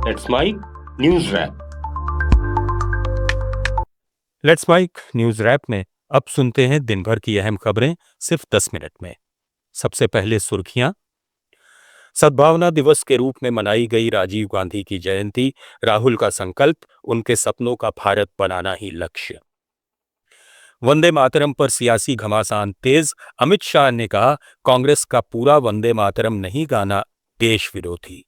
Let's mic news wrap. Let's mic news wrap में अब सुनते हैं दिन भर की अहम खबरें सिर्फ 10 मिनट में। सबसे पहले सुर्खियां। सद्भावना दिवस के रूप में मनाई गई राजीव गांधी की जयंती, राहुल का संकल्प, उनके सपनों का भारत बनाना ही लक्ष्य। वंदे मातरम पर सियासी घमासान तेज, अमित शाह ने कहा कांग्रेस का पूरा वंदे मातरम नहीं गाना देश विरोधी।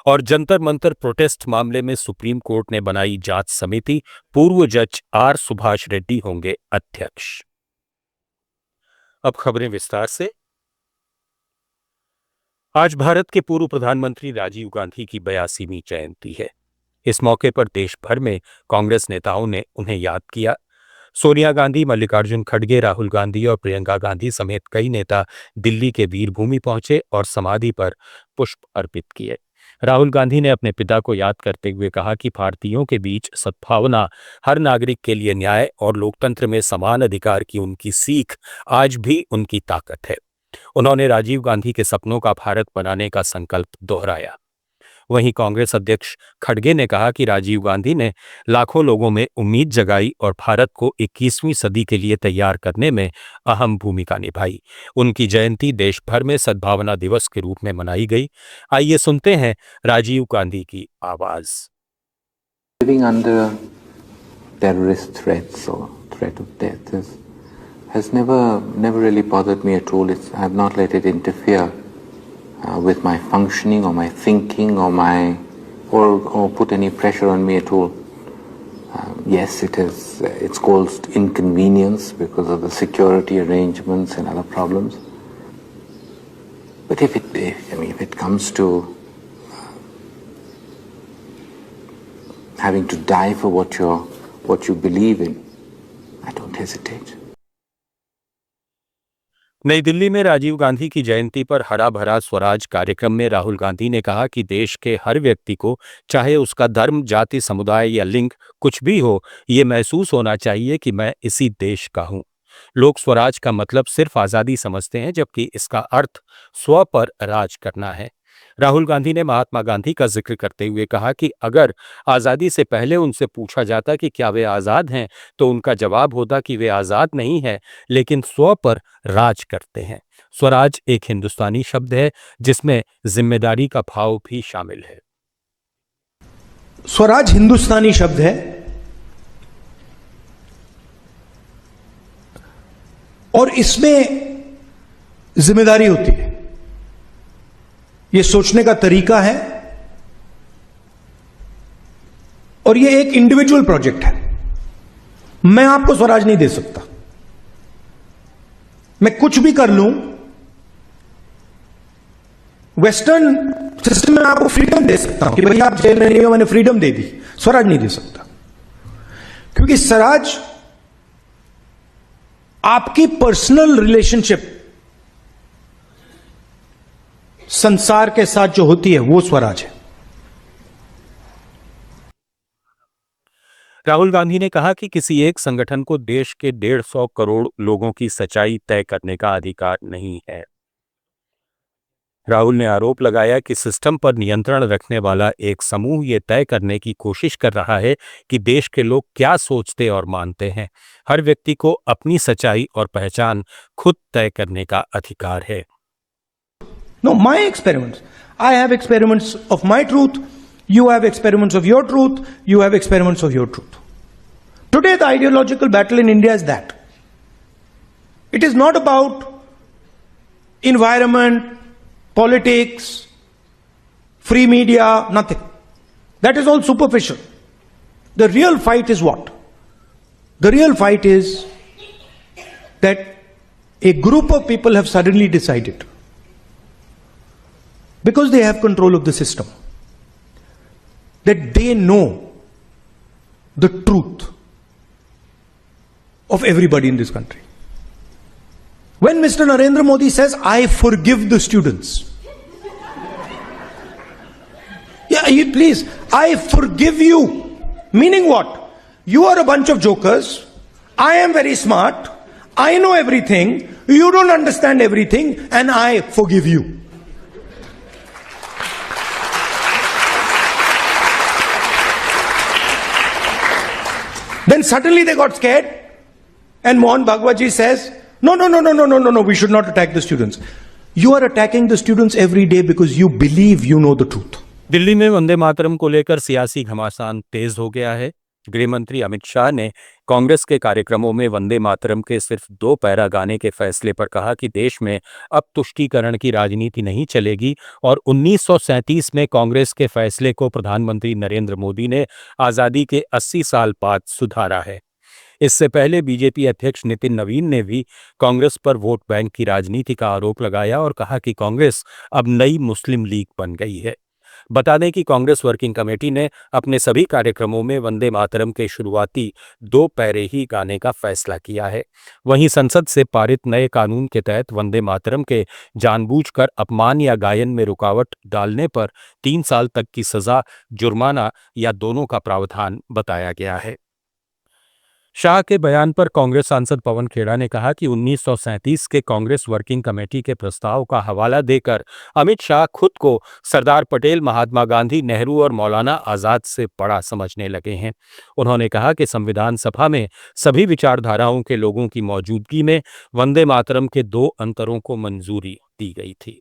और जंतर मंतर प्रोटेस्ट मामले में सुप्रीम कोर्ट ने बनाई जांच समिति, पूर्व जज आर सुभाष रेड्डी होंगे अध्यक्ष। अब खबरें विस्तार से। आज भारत के पूर्व प्रधानमंत्री राजीव गांधी की 82वीं जयंती है। इस मौके पर देश भर में कांग्रेस नेताओं ने उन्हें याद किया। सोनिया गांधी, मल्लिकार्जुन खड़गे, राहुल गांधी और प्रियंका गांधी समेत कई नेता दिल्ली के वीरभूमि पहुंचे और समाधि पर पुष्प अर्पित किए। राहुल गांधी ने अपने पिता को याद करते हुए कहा कि भारतीयों के बीच सद्भावना, हर नागरिक के लिए न्याय और लोकतंत्र में समान अधिकार की उनकी सीख आज भी उनकी ताकत है। उन्होंने राजीव गांधी के सपनों का भारत बनाने का संकल्प दोहराया। वहीं कांग्रेस अध्यक्ष खड़गे ने कहा कि राजीव गांधी ने लाखों लोगों में उम्मीद जगाई और भारत को 21वीं सदी के लिए तैयार करने में अहम भूमिका निभाई। उनकी जयंती देश भर में सद्भावना दिवस के रूप में मनाई गई। आइए सुनते हैं राजीव गांधी की आवाज। Living under terrorist threats or threat of death has never really bothered me at all. I have not let it interfere with my functioning or my thinking or put any pressure on me at all. Yes, it's caused inconvenience because of the security arrangements and other problems. But if it comes to having to die for what you believe in, I don't hesitate. नई दिल्ली में राजीव गांधी की जयंती पर हरा भरा स्वराज कार्यक्रम में राहुल गांधी ने कहा कि देश के हर व्यक्ति को, चाहे उसका धर्म, जाति, समुदाय या लिंग कुछ भी हो, ये महसूस होना चाहिए कि मैं इसी देश का हूं। लोग स्वराज का मतलब सिर्फ आजादी समझते हैं, जबकि इसका अर्थ स्व पर राज करना है। राहुल गांधी ने महात्मा गांधी का जिक्र करते हुए कहा कि अगर आजादी से पहले उनसे पूछा जाता कि क्या वे आजाद हैं, तो उनका जवाब होता कि वे आजाद नहीं हैं, लेकिन स्व पर राज करते हैं। स्वराज एक हिंदुस्तानी शब्द है जिसमें जिम्मेदारी का भाव भी शामिल है। स्वराज हिंदुस्तानी शब्द है और इसमें जिम्मेदारी होती है। ये सोचने का तरीका है और ये एक इंडिविजुअल प्रोजेक्ट है। मैं आपको स्वराज नहीं दे सकता। मैं कुछ भी कर लूं, वेस्टर्न सिस्टम में आपको फ्रीडम दे सकता हूं कि भाई आप जेल में नहीं हो, मैंने फ्रीडम दे दी। स्वराज नहीं दे सकता, क्योंकि स्वराज आपकी पर्सनल रिलेशनशिप संसार के साथ जो होती है वो स्वराज है। राहुल गांधी ने कहा कि किसी एक संगठन को देश के 150 करोड़ लोगों की सच्चाई तय करने का अधिकार नहीं है। राहुल ने आरोप लगाया कि सिस्टम पर नियंत्रण रखने वाला एक समूह ये तय करने की कोशिश कर रहा है कि देश के लोग क्या सोचते और मानते हैं। हर व्यक्ति को अपनी सच्चाई और पहचान खुद तय करने का अधिकार है। No, my experiments. I have experiments of my truth. You have experiments of your truth. You have experiments of your truth. Today, the ideological battle in India is that. It is not about environment, politics, free media, nothing. That is all superficial. The real fight is what? The real fight is that a group of people have suddenly decided, because they have control of the system, that they know the truth of everybody in this country. When Mr. Narendra Modi says, I forgive the students. Yeah, please, I forgive you. Meaning what? You are a bunch of jokers. I am very smart. I know everything. You don't understand everything, and I forgive you. Then suddenly they got scared, and Mohan Bhagwatji says, no, we should not attack the students. You are attacking the students every day because you believe you know the truth. Delhi में वंदे मातरम को लेकर सियासी घमासान तेज हो गया है। गृह मंत्री अमित शाह ने कांग्रेस के कार्यक्रमों में वंदे मातरम के सिर्फ 2 पैरा गाने के फैसले पर कहा कि देश में अब तुष्टीकरण की राजनीति नहीं चलेगी और 1937 में कांग्रेस के फैसले को प्रधानमंत्री नरेंद्र मोदी ने आजादी के 80 साल बाद सुधारा है। इससे पहले बीजेपी अध्यक्ष नितिन नवीन ने भी कांग्रेस पर वोट बैंक की राजनीति का आरोप लगाया और कहा कि कांग्रेस अब नई मुस्लिम लीग बन गई है। बता दें कि कांग्रेस वर्किंग कमेटी ने अपने सभी कार्यक्रमों में वंदे मातरम के शुरुआती 2 पैरे ही गाने का फैसला किया है। वहीं संसद से पारित नए कानून के तहत वंदे मातरम के जानबूझकर अपमान या गायन में रुकावट डालने पर 3 साल तक की सजा, जुर्माना या दोनों का प्रावधान बताया गया है। शाह के बयान पर कांग्रेस सांसद पवन खेड़ा ने कहा कि 1937 के कांग्रेस वर्किंग कमेटी के प्रस्ताव का हवाला देकर अमित शाह खुद को सरदार पटेल, महात्मा गांधी, नेहरू और मौलाना आजाद से बड़ा समझने लगे हैं। उन्होंने कहा कि संविधान सभा में सभी विचारधाराओं के लोगों की मौजूदगी में वंदे मातरम के 2 अंतरों को मंजूरी दी गई थी।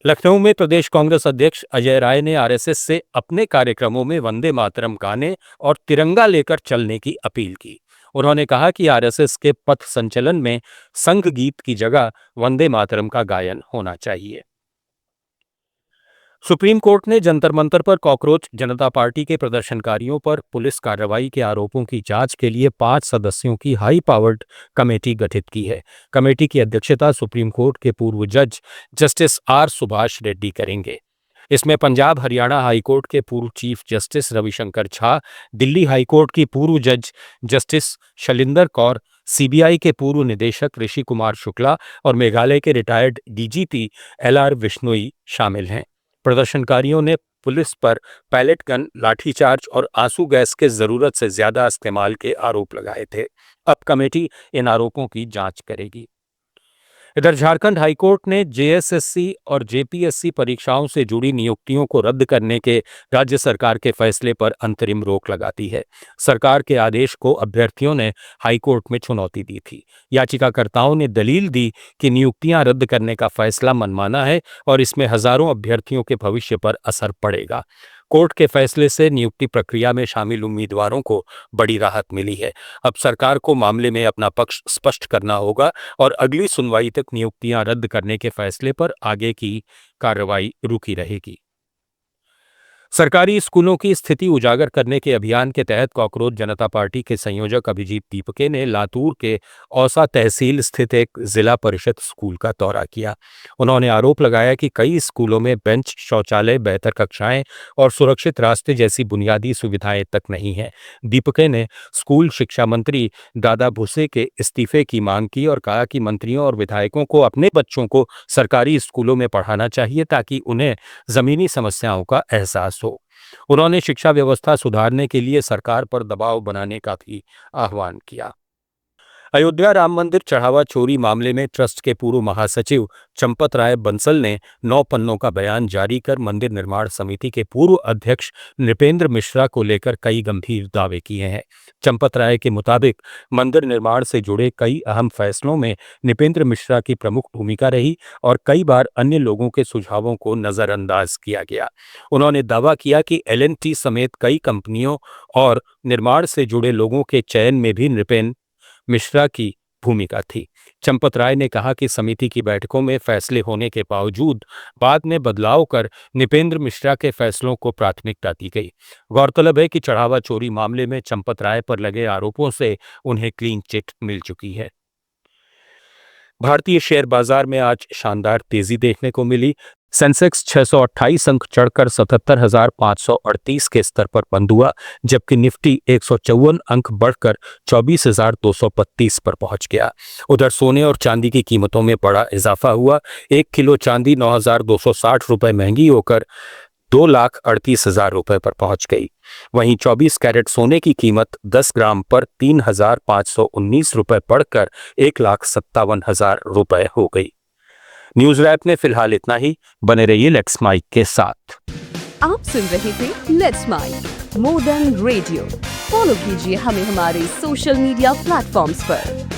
लखनऊ में प्रदेश कांग्रेस अध्यक्ष अजय राय ने आरएसएस से अपने कार्यक्रमों में वंदे मातरम गाने और तिरंगा लेकर चलने की अपील की। उन्होंने कहा कि आरएसएस के पथ संचलन में संघ गीत की जगह वंदे मातरम का गायन होना चाहिए। सुप्रीम कोर्ट ने जंतर मंतर पर कॉकरोच जनता पार्टी के प्रदर्शनकारियों पर पुलिस कार्रवाई के आरोपों की जांच के लिए 5 सदस्यों की हाई पावर्ड कमेटी गठित की है। कमेटी की अध्यक्षता सुप्रीम कोर्ट के पूर्व जज जस्टिस आर सुभाष रेड्डी करेंगे। इसमें पंजाब हरियाणा हाईकोर्ट के पूर्व chief justice Ravishankar Jha, Delhi high court की पूर्व जज जस्टिस शैलिंदर कौर, सीबीआई के पूर्व निदेशक ऋषि कुमार शुक्ला और मेघालय के रिटायर्ड डीजीपी एलआर विश्नोई शामिल हैं। प्रदर्शनकारियों ने पुलिस पर पैलेट गन, लाठीचार्ज और आंसू गैस के जरूरत से ज्यादा इस्तेमाल के आरोप लगाए थे। अब कमेटी इन आरोपों की जांच करेगी। इधर झारखंड हाईकोर्ट ने जेएसएससी और जेपीएससी परीक्षाओं से जुड़ी नियुक्तियों को रद्द करने के राज्य सरकार के फैसले पर अंतरिम रोक लगा दी है। सरकार के आदेश को अभ्यर्थियों ने हाईकोर्ट में चुनौती दी थी। याचिकाकर्ताओं ने दलील दी कि नियुक्तियां रद्द करने का फैसला मनमाना है और इसमें हजारों अभ्यर्थियों के भविष्य पर असर पड़ेगा। कोर्ट के फैसले से नियुक्ति प्रक्रिया में शामिल उम्मीदवारों को बड़ी राहत मिली है। अब सरकार को मामले में अपना पक्ष स्पष्ट करना होगा और अगली सुनवाई तक नियुक्तियां रद्द करने के फैसले पर आगे की कार्रवाई रुकी रहेगी। सरकारी स्कूलों की स्थिति उजागर करने के अभियान के तहत कॉकरोच जनता पार्टी के संयोजक अभिजीत दीपके ने लातूर के औसा तहसील स्थित एक जिला परिषद स्कूल का दौरा किया। उन्होंने आरोप लगाया कि कई स्कूलों में बेंच, शौचालय, बेहतर कक्षाएं और सुरक्षित रास्ते जैसी बुनियादी सुविधाएं तक नहीं हैं। दीपके ने स्कूल शिक्षा मंत्री दादा भुसे के इस्तीफे की मांग की और कहा कि मंत्रियों और विधायकों को अपने बच्चों को सरकारी स्कूलों में पढ़ाना चाहिए ताकि उन्हें जमीनी समस्याओं का एहसास हो। उन्होंने शिक्षा व्यवस्था सुधारने के लिए सरकार पर दबाव बनाने का भी आह्वान किया। अयोध्या राम मंदिर चढ़ावा चोरी मामले में ट्रस्ट के पूर्व महासचिव चंपत राय बंसल ने 9 पन्नों का बयान जारी कर मंदिर निर्माण समिति के पूर्व अध्यक्ष नृपेंद्र मिश्रा को लेकर कई गंभीर दावे किए हैं। चंपत राय के मुताबिक मंदिर निर्माण से जुड़े कई अहम फैसलों में नृपेंद्र मिश्रा की प्रमुख भूमिका रही और कई बार अन्य लोगों के सुझावों को नजरअंदाज किया गया। उन्होंने दावा किया कि एल&टी समेत कई कंपनियों और निर्माण से जुड़े लोगों के चयन में भी नृपेंद्र मिश्रा की भूमिका थी। चंपत राय ने कहा कि समिति की बैठकों में फैसले होने के बावजूद बाद में बदलाव कर नृपेंद्र मिश्रा के फैसलों को प्राथमिकता दी गई। गौरतलब है कि चढ़ावा चोरी मामले में चंपत राय पर लगे आरोपों से उन्हें क्लीन चिट मिल चुकी है। भारतीय शेयर बाजार में आज शानदार तेजी देखने को मिली। सेंसेक्स 628 अंक चढ़कर 77,538 के स्तर पर बंद हुआ, जबकि निफ्टी 154 अंक बढ़कर 24,232 पर पहुंच गया। उधर सोने और चांदी की कीमतों में बड़ा इजाफा हुआ। 1 किलो चांदी 9,260 रुपए महंगी होकर 2,38,000 रुपए पर पहुंच गई। वहीं 24 कैरेट सोने की कीमत 10 ग्राम पर 3,519 रुपए बढ़कर 1,57,000 रुपए हो गई। न्यूज रैप में फिलहाल इतना ही। बने रहिए लेट्स माइक के साथ। आप सुन रहे थे let's mic more than radio. Follow कीजिए हमें हमारे सोशल मीडिया प्लेटफॉर्म्स पर।